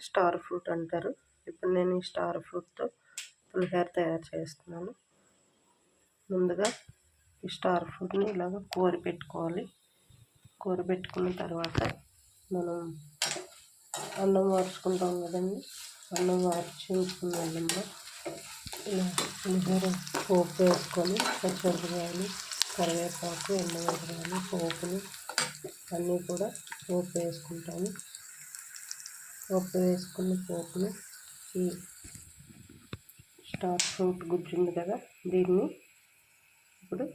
Star fruit అంటారు. ఇప్పుడు నేను ఈ స్టార్ ఫ్రూట్తో పులిహోర తయారు చేస్తున్నాను. ముందుగా ఈ స్టార్ ఫ్రూట్ని ఇలాగ కోరిపెట్టుకోవాలి. కోరిపెట్టుకున్న తర్వాత మనం అన్నం వార్చుకుంటాం కదండి, అన్నం వార్చి ఉంచుకున్న అన్నంలో ఇలా పులిహోర పోపు వేసుకొని పచ్చిమిరపకాయలు, కరివేపాకు, ఎండుమిరపకాయలు, పోపులు అన్నీ కూడా పోపు వేసుకుంటాము. పోపు వేసుకున్న పోపుని ఈ స్టార్ ఫ్రూట్ గుజ్జు ఉంది కదా, దీన్ని ఇప్పుడు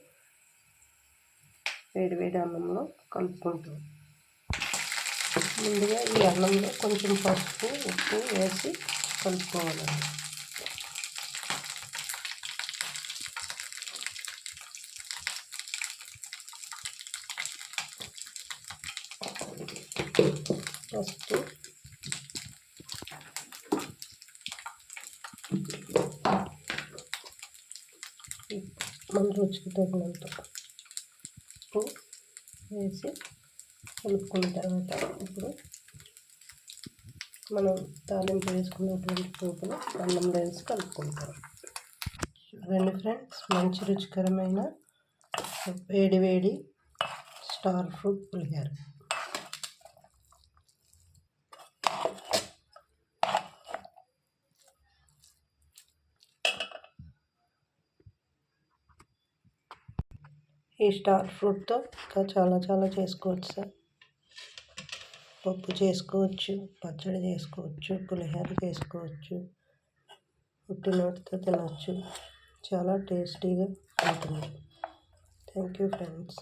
వేడి అన్నంలో కలుపుకుంటాం. ముందుగా ఈ అన్నంలో కొంచెం పసుపు, ఉప్పు వేసి కలుపుకోవాలండి. ఫస్ట్ మన రుచికి తగినంత ఉప్పు వేసి కలుపుకున్న తర్వాత ఇప్పుడు మనం తాలింపు వేసుకున్నటువంటి పోపును అన్నంలో వేసి కలుపుకుంటాం. చూడండి ఫ్రెండ్స్, మంచి రుచికరమైన వేడి స్టార్ ఫ్రూట్ పులిహోర. ఈ స్టార్ ఫ్రూట్తో ఇంకా చాలా చేసుకోవచ్చు సార్. పప్పు చేసుకోవచ్చు, పచ్చడి చేసుకోవచ్చు, పులిహోర చేసుకోవచ్చు, ఉట్టినోటితో తినవచ్చు. చాలా టేస్టీగా ఉంటుంది. Thank you friends.